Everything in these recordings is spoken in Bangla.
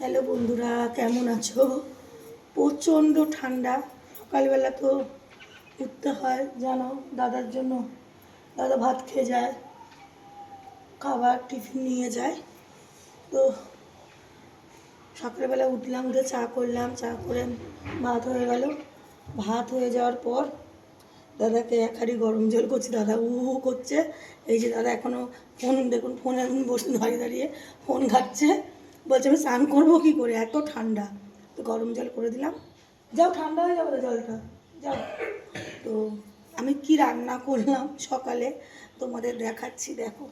হ্যালো বন্ধুরা, কেমন আছো? প্রচণ্ড ঠান্ডা। সকালবেলা তো উঠতে হয় জানো, দাদার জন্য। দাদা ভাত খেয়ে যায়, খাবার টিফিন নিয়ে যায়। তো সকালবেলা উঠলাম, উঠে চা করলাম, চা করে ভাত হয়ে গেল। ভাত হয়ে যাওয়ার পর দাদাকে এক হাঁড়ি গরম জল করছি। দাদা উ হু করছে। এই যে দাদা এখনও ফোন, দেখুন ফোনে এখন বসে দাঁড়িয়ে দাঁড়িয়ে ফোন ঘাটছে। বলছে আমি স্নান করবো কী করে, এত ঠান্ডা। তো গরম জল করে দিলাম। যাও, ঠান্ডা হয়ে যাবে জলটা, যাও। তো আমি কি রান্না করলাম সকালে তোমাদের দেখাচ্ছি, দেখো।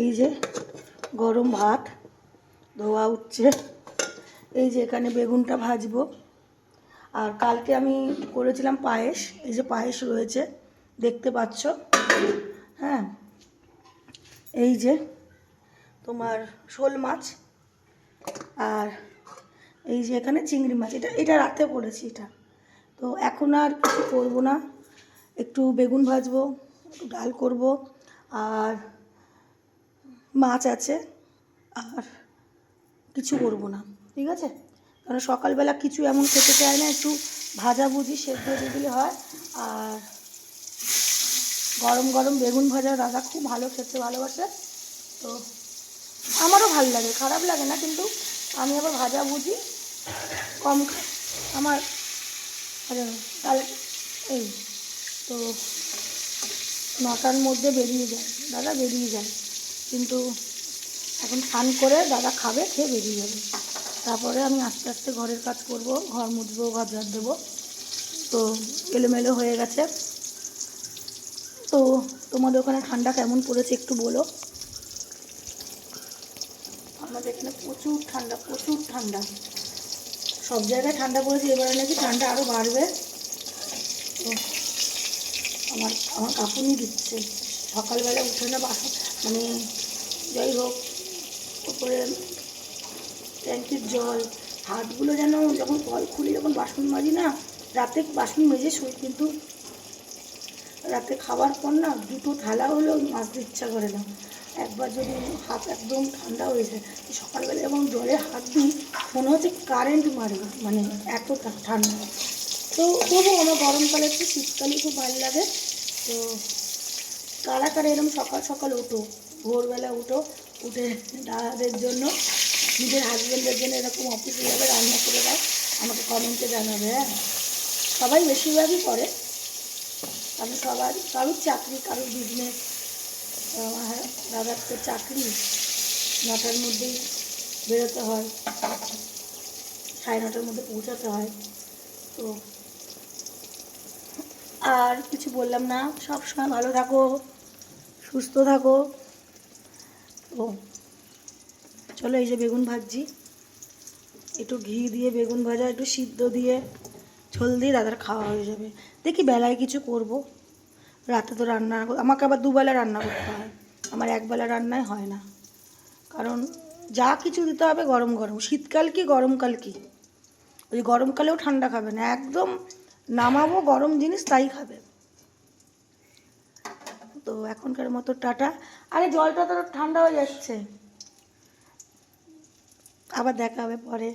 এই যে গরম ভাত ধোয়া উঠছে। এই যে এখানে বেগুনটা ভাজবো। আর কালকে আমি করেছিলাম পায়েস, এই যে পায়েস রয়েছে দেখতে পাচ্ছ। হ্যাঁ, এই যে তোমার শোল মাছ, আর এই যে এখানে চিংড়ি মাছ। এটা রাতে করেছি এটা। তো এখন আর কিছু করবো না, একটু বেগুন ভাজবো, একটু ডাল করব, আর মাছ আছে, আর কিছু করবো না, ঠিক আছে? কারণ সকালবেলা কিছু এমন খেতে চায় না, একটু ভাজাভুজি সেদ্ধ দিলে হয়। আর গরম গরম বেগুন ভাজা দাদা খুব ভালো খেতে ভালোবাসে, তো আমারও ভালো লাগে, খারাপ লাগে না, কিন্তু আমি আবার ভাজাভুজি কম খাই। আমার তাহলে এই তো 9টার মধ্যে বেরিয়ে যায় দাদা, বেরিয়ে যায়। কিন্তু এখন স্নান করে দাদা খাবে, খেয়ে বেরিয়ে যাবে। তারপরে আমি আস্তে আস্তে ঘরের কাজ করব, ঘর মুছবো, ঘর ঝাড় দেবো। তো এলোমেলো হয়ে গেছে। তো তোমাদের ওখানে ঠান্ডা কেমন পড়েছে একটু বলো। আমাদের এখানে প্রচুর ঠান্ডা, প্রচুর ঠান্ডা। সব জায়গায় ঠান্ডা পড়েছে, এবারে নাকি ঠান্ডা আরও বাড়বে। তো আমার আমার কাঁপুনি দিচ্ছে। সকালবেলা উঠে না বাসন, মানে যাই হোক, উপরে ট্যাঙ্কির জল, হাতগুলো যেন যখন কল খুলি, যখন বাসন মাজি না, রাতে বাসন মেজে শুই, কিন্তু রাতে খাবার পর না দুটো থালা হলেও মাজতে ইচ্ছা করে না। একবার যদি হাত একদম ঠান্ডা হয়ে যায়, সকালবেলা যখন জলে হাত দিই মনে হচ্ছে কারেন্ট মারবে, মানে এত ঠান্ডা। তো তবু আমার গরমকালে একটু, শীতকালে খুব ভালো লাগে। তো কারা কারা এরকম সকাল সকাল ওঠো, ভোরবেলা উঠো, উঠে দাদাদের জন্য, নিজের হাজব্যান্ডের জন্য এরকম অফিসে যাবে রান্না করে দেয়, আমাকে কমেন্টে জানাবে। হ্যাঁ, সবাই বেশিরভাগই করে, কারণ সবার কারোর চাকরি, কারোর বিজনেস। আমার দাদার তো চাকরি, 9টার মধ্যেই বেরোতে হয়, 9:30টার মধ্যে পৌঁছাতে হয়। তো আর কিছু বললাম না, সব সময় ভালো থাকো, সুস্থ থাকো। তো চলো, এই যে বেগুন ভাজছি, একটু ঘি দিয়ে বেগুন ভাজা, একটু সিদ্ধ দিয়ে ঝোল দিয়ে দাদার খাওয়া হয়ে যাবে। দেখি বেলায় কিছু করব, রাতে তো রান্না, আমাকে আবার দুবেলা রান্না করতে হয়, আমার একবেলা রান্নায় হয় না। কারণ যা কিছু দিতে হবে গরম গরম, শীতকাল কি গরমকাল কি, ওই গরমকালেও ঠান্ডা খাবে না, একদম নামাবো গরম জিনিস তাই খাবে। তো এখনকার মতো টাটা। আরে জলটা তো ঠান্ডা হয়ে যাচ্ছে, আবার দেখা হবে পরে।